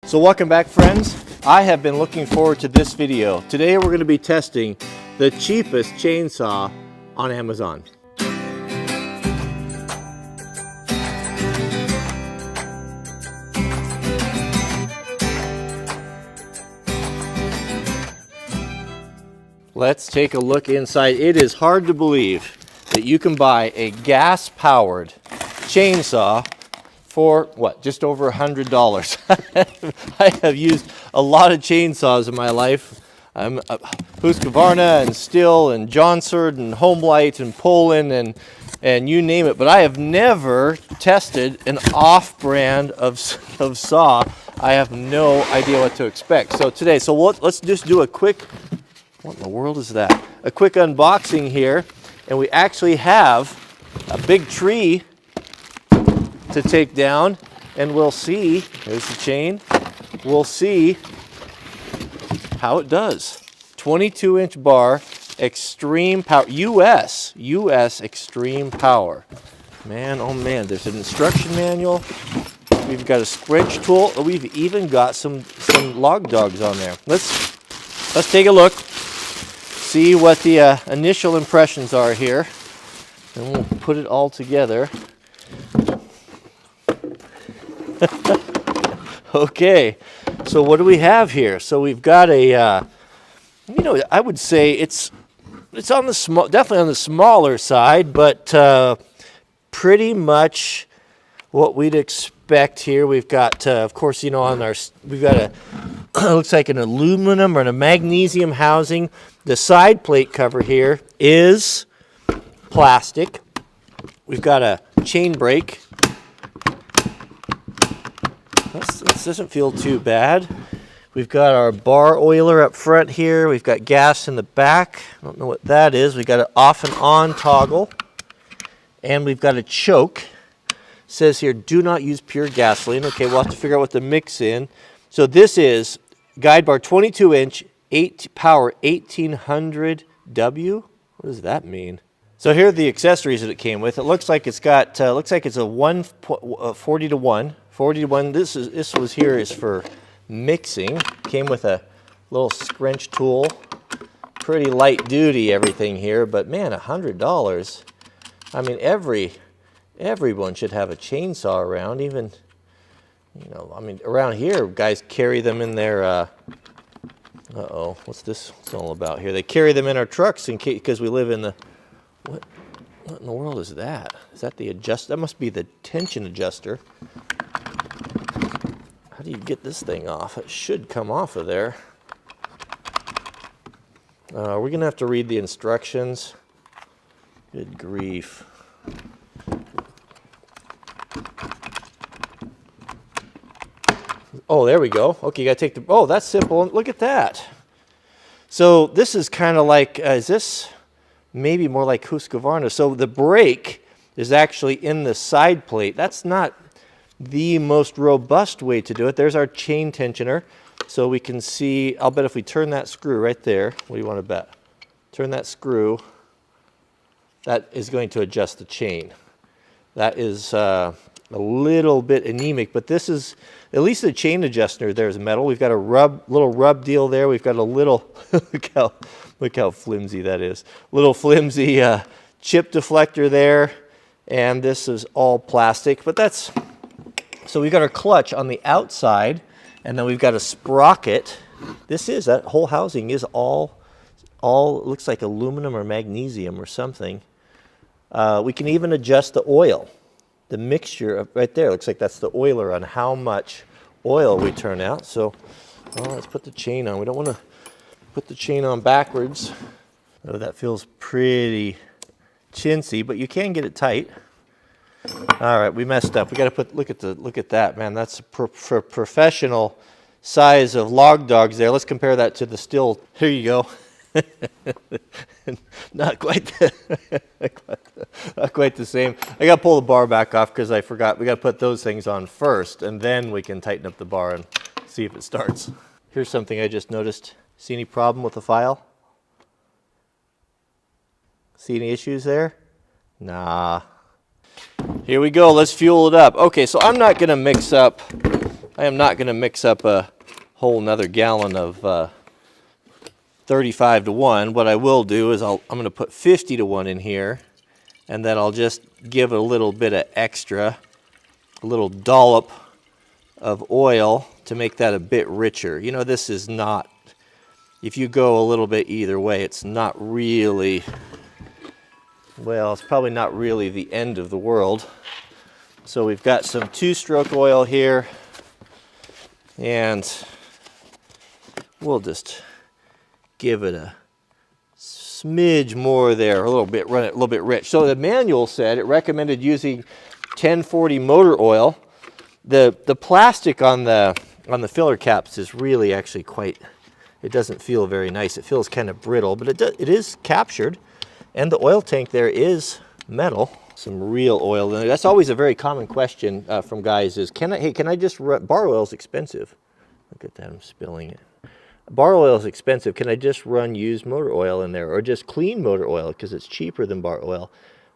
So welcome back, friends. I have been looking forward to this video. Today we're going to be testing the cheapest chainsaw on Amazon. Let's take a look inside. It is hard to believe that you can buy a gas-powered chainsaw for, what, just over $100. I have used a lot of chainsaws in my life. I'm Husqvarna and Stihl and Johnsard and Homelite and Poland and you name it, but I have never tested an off-brand of saw. I have no idea what to expect. So today, let's just do a quick, what in the world is that? A quick unboxing here, and we actually have a big tree to take down, and we'll see, there's the chain, we'll see how it does. 22-inch bar, extreme power, US extreme power. Man, oh man, there's an instruction manual. We've got a wrench tool. We've even got some log dogs on there. Let's take a look, see what the initial impressions are here, and we'll put it all together. Okay, so what do we have here? So we've got a, I would say it's on the definitely on the smaller side, but pretty much what we'd expect here. We've got, of course, we've got a looks like an aluminum or a magnesium housing. The side plate cover here is plastic. We've got a chain brake. This doesn't feel too bad. We've got our bar oiler up front here. We've got gas in the back. I don't know what that is. We've got an off and on toggle. And we've got a choke. It says here, do not use pure gasoline. Okay, we'll have to figure out what to mix in. So this is guide bar 22-inch, power 1800W. What does that mean? So here are the accessories that it came with. It looks like it's got, looks like it's a 40 to 1. 40 to 1. This was here is for mixing. Came with a little wrench tool. Pretty light duty everything here, but man, $100. I mean, everyone should have a chainsaw around. Even, around here, guys carry them in their. Uh-oh, what's this all about here? They carry them in our trucks in case, because we live in the. What in the world is that? Is that the adjust? That must be the tension adjuster. How do you get this thing off? It should come off of there. We're going to have to read the instructions. Good grief. Oh, there we go. Okay, you got to take the... Oh, that's simple. Look at that. So this is kind of like... is this maybe more like Husqvarna? So the brake is actually in the side plate. That's not the most robust way to do it. There's our chain tensioner. So we can see, I'll bet if we turn that screw right there, what do you want to bet? Turn that screw, that is going to adjust the chain. That is a little bit anemic, but this is, at least the chain adjuster there is metal. We've got a little rub deal there. We've got a little, look how flimsy that is. Little flimsy chip deflector there, and this is all plastic, but that's, so we've got our clutch on the outside, and then we've got a sprocket. That whole housing is all looks like aluminum or magnesium or something. We can even adjust the oil. The mixture right there, looks like that's the oiler on how much oil we turn out. So let's put the chain on. We don't want to put the chain on backwards. Oh, that feels pretty chintzy, but you can get it tight. All right, we messed up. We got to look at that, man. That's for professional size of log dogs there. Let's compare that to the Stihl. Here you go. Not quite the same. I got to pull the bar back off because I forgot. We got to put those things on first, and then we can tighten up the bar and see if it starts. Here's something I just noticed. See any problem with the file? See any issues there? Nah. Here we go, let's fuel it up. Okay, so I'm not gonna mix up I am not going to mix up a whole nother gallon of 35 to 1. What I will do is I'm going to put 50 to 1 in here, and then I'll just give it a little bit of extra, a little dollop of oil to make that a bit richer. You know, this is not, if you go a little bit either way, it's not really, well, it's probably not really the end of the world. So we've got some 2-stroke oil here, and we'll just give it a smidge more there, a little bit, run it a little bit rich. So the manual said it recommended using 1040 motor oil. The plastic on the filler caps is really actually quite, it doesn't feel very nice. It feels kind of brittle, but it is captured, and the oil tank there is metal. Some real oil in it. That's always a very common question from guys is, can I just run, bar oil is expensive. Look at that, I'm spilling it. Bar oil is expensive. Can I just run used motor oil in there, or just clean motor oil because it's cheaper than bar oil?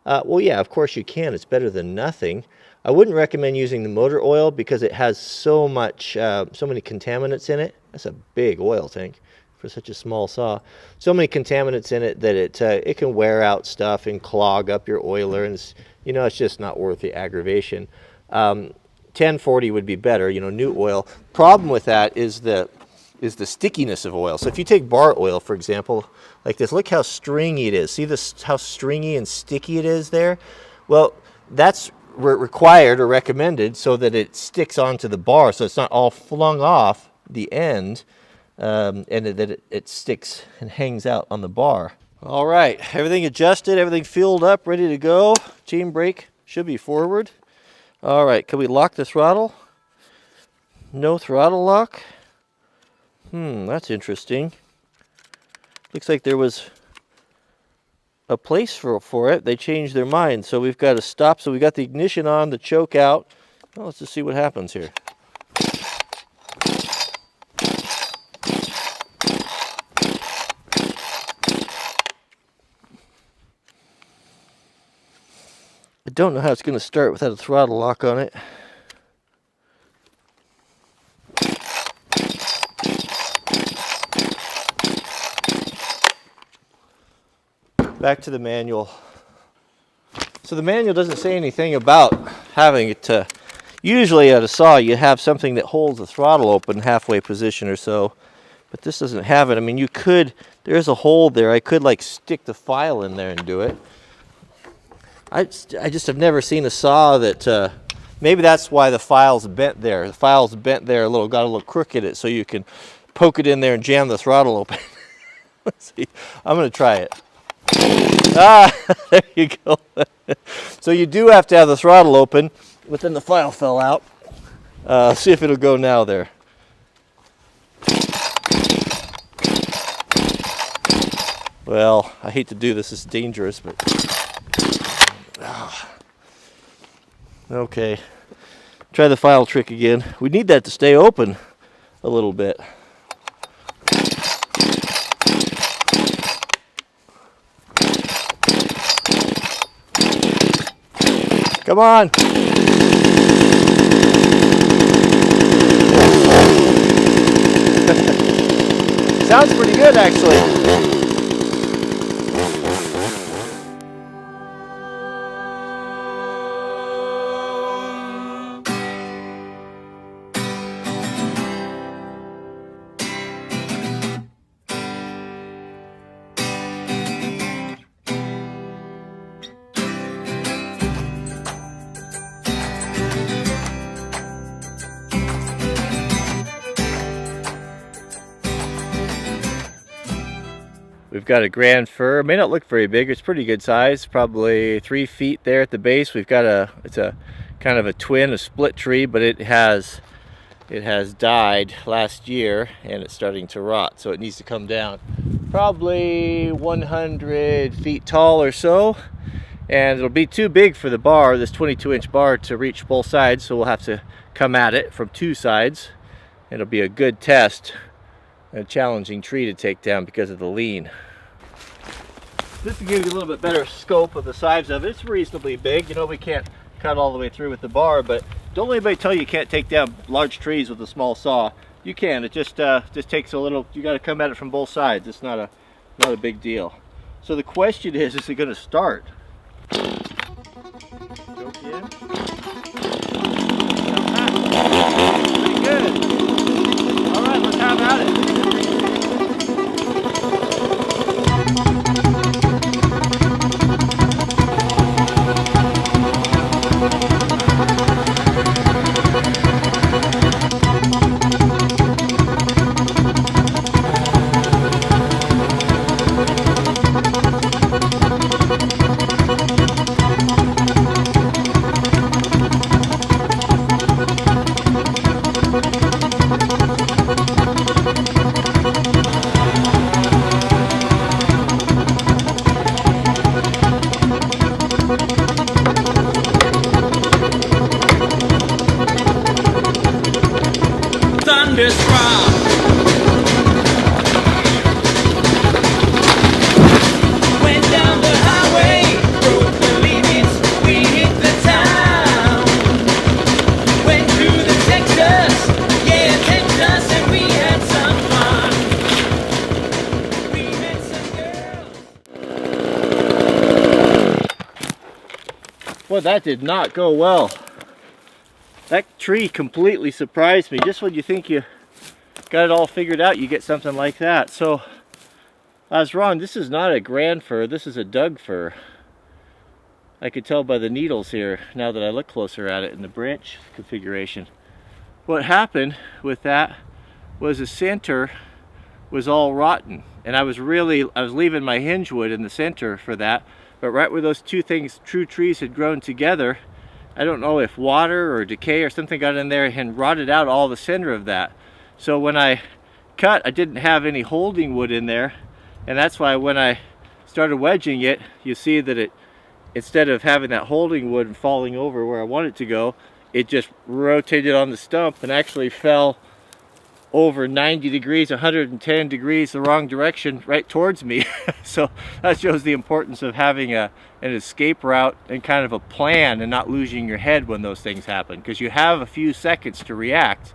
Well, yeah, of course you can. It's better than nothing. I wouldn't recommend using the motor oil because it has so many contaminants in it. That's a big oil tank for such a small saw. So many contaminants in it that it can wear out stuff and clog up your oiler, and it's just not worth the aggravation. 1040 would be better, new oil. Problem with that is the stickiness of oil. So if you take bar oil, for example, like this, look how stringy it is. See this, how stringy and sticky it is there? Well, that's required or recommended so that it sticks onto the bar, so it's not all flung off the end, and that it sticks and hangs out on the bar. All right, everything adjusted, everything filled up, ready to go. Chain brake should be forward. All right, can we lock the throttle? No throttle lock. That's interesting. Looks like there was a place for it. They changed their mind, so we've got to stop. So we got the ignition on, the choke out. Well, let's just see what happens here. I don't know how it's going to start without a throttle lock on it. Back to the manual. So the manual doesn't say anything about having it to, usually at a saw you have something that holds the throttle open halfway position or so, but this doesn't have it. I mean, you could, there's a hole there, I could like stick the file in there and do it. I just have never seen a saw that, maybe that's why the file's bent there. The file's bent there a little, got a little crook in it, so you can poke it in there and jam the throttle open. Let's see, I'm gonna try it. Ah, there you go. So you do have to have the throttle open, but then the file fell out. See if it'll go now there. Well, I hate to do this, it's dangerous, but... Okay, try the file trick again. We need that to stay open a little bit. Come on. Sounds pretty good, actually. We've got a grand fir. It may not look very big. It's pretty good size, probably 3 feet there at the base. We've got it's a kind of a twin, a split tree, but it has died last year and it's starting to rot, so it needs to come down. Probably 100 feet tall or so, and it'll be too big for the bar, this 22-inch bar, to reach both sides, so we'll have to come at it from 2 sides. It'll be a good test. A challenging tree to take down because of the lean. Just to give you a little bit better scope of the size of it, it's reasonably big. You know, we can't cut all the way through with the bar. But don't let anybody tell you you can't take down large trees with a small saw. You can. It just takes a little. You got to come at it from both sides. It's not a big deal. So the question is it going to start? Go again. Pretty good. All right, let's have at it. Well, that did not go well. That tree completely surprised me. Just when you think you got it all figured out, you get something like that. So I was wrong. This is not a grand fir. This is a Doug fir. I could tell by the needles here now that I look closer at it in the branch configuration. What happened with that was the center was all rotten, and I was leaving my hinge wood in the center for that. But right where those two trees had grown together, I don't know if water or decay or something got in there and rotted out all the center of that. So when I cut, I didn't have any holding wood in there, and that's why when I started wedging it, you see that it, instead of having that holding wood and falling over where I want it to go, it just rotated on the stump and actually fell over 90 degrees, 110 degrees the wrong direction right towards me. So that shows the importance of having an escape route and kind of a plan and not losing your head when those things happen, because you have a few seconds to react,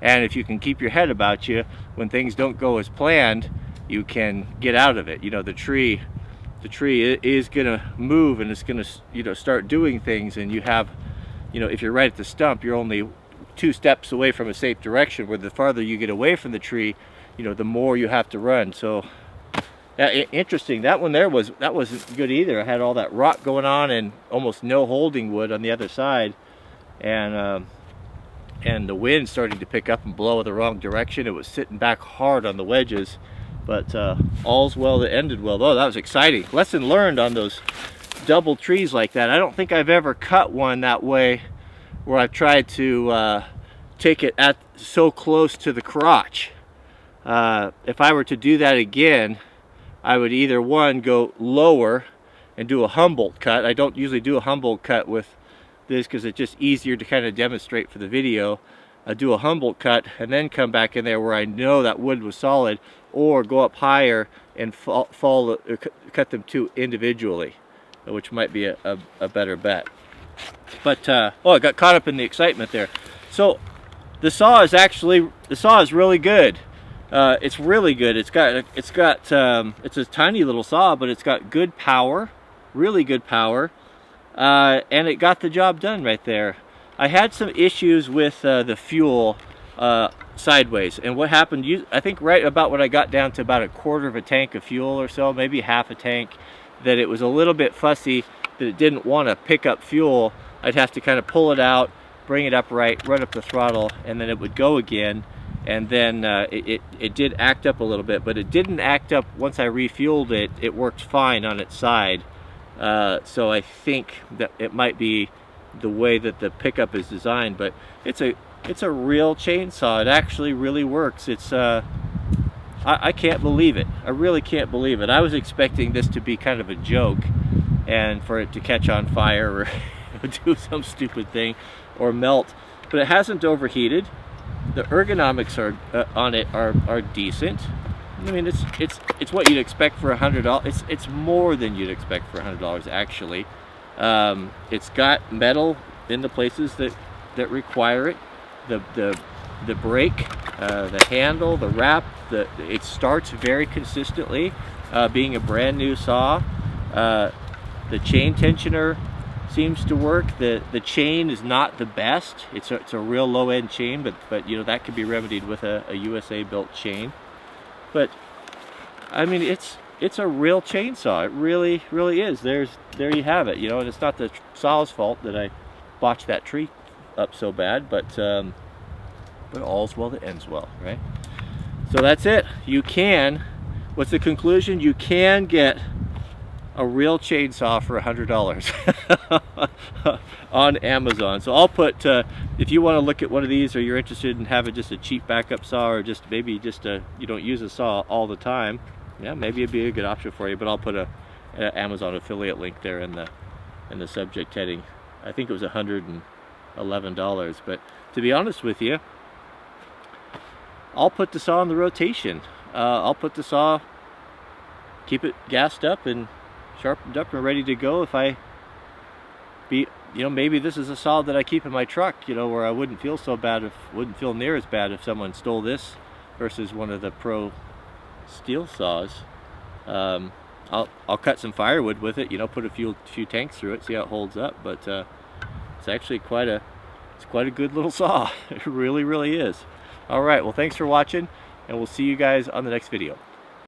and if you can keep your head about you when things don't go as planned, you can get out of it. You know, the tree is gonna move, and it's gonna, you know, start doing things, and you have, you know, if you're right at the stump, you're only 2 steps away from a safe direction, where the farther you get away from the tree, you know, the more you have to run. So yeah, interesting. That one there wasn't good either. I had all that rot going on and almost no holding wood on the other side, and the wind starting to pick up and blow the wrong direction. It was sitting back hard on the wedges, but all's well that ended well. Oh, that was exciting. Lesson learned on those double trees like that. I don't think I've ever cut one that way, where I've tried to take it at so close to the crotch. If I were to do that again, I would either one, go lower and do a Humboldt cut. I don't usually do a Humboldt cut with this because it's just easier to kind of demonstrate for the video. I do a Humboldt cut and then come back in there where I know that wood was solid, or go up higher and cut them two individually, which might be a better bet. But oh, I got caught up in the excitement there. So the saw is really good. It's really good. It's a tiny little saw, but it's got good power, really good power, and it got the job done right there. I had some issues with the fuel sideways, and what happened, I think right about when I got down to about 1/4 of a tank of fuel or so, maybe half a tank, that it was a little bit fussy, that it didn't want to pick up fuel. I'd have to kind of pull it out, bring it up right, run up the throttle, and then it would go again. And then it did act up a little bit, but it didn't act up once I refueled it. It worked fine on its side. So I think that it might be the way that the pickup is designed, but it's a real chainsaw. It actually really works. It's I can't believe it. I really can't believe it. I was expecting this to be kind of a joke, and for it to catch on fire or do some stupid thing or melt, but it hasn't overheated. The ergonomics on it are decent. I mean, it's what you'd expect for $100. It's more than you'd expect for $100 actually. It's got metal in the places that require it. The brake, the handle, the wrap, it starts very consistently, being a brand new saw. The chain tensioner seems to work. The chain is not the best. It's a real low end chain, but you know, that could be remedied with a USA built chain. But I mean, it's a real chainsaw. It really is. There you have it. You know, and it's not the saw's fault that I botched that tree up so bad, but all's well that ends well, right? So that's it. You can, what's the conclusion? You can get a real chainsaw for $100 on Amazon. So I'll put, if you want to look at one of these, or you're interested in having just a cheap backup saw, or just maybe just you don't use a saw all the time, yeah, maybe it'd be a good option for you. But I'll put an Amazon affiliate link there in the subject heading. I think it was $111. But to be honest with you, I'll put the saw in the rotation. I'll put the saw, keep it gassed up and sharpened up and ready to go. If you know, maybe this is a saw that I keep in my truck, you know, where I wouldn't feel so bad, wouldn't feel near as bad if someone stole this versus one of the pro steel saws. I'll cut some firewood with it, you know, put a few tanks through it, see how it holds up. But it's actually quite a good little saw. It really is. All right, well, thanks for watching, and we'll see you guys on the next video.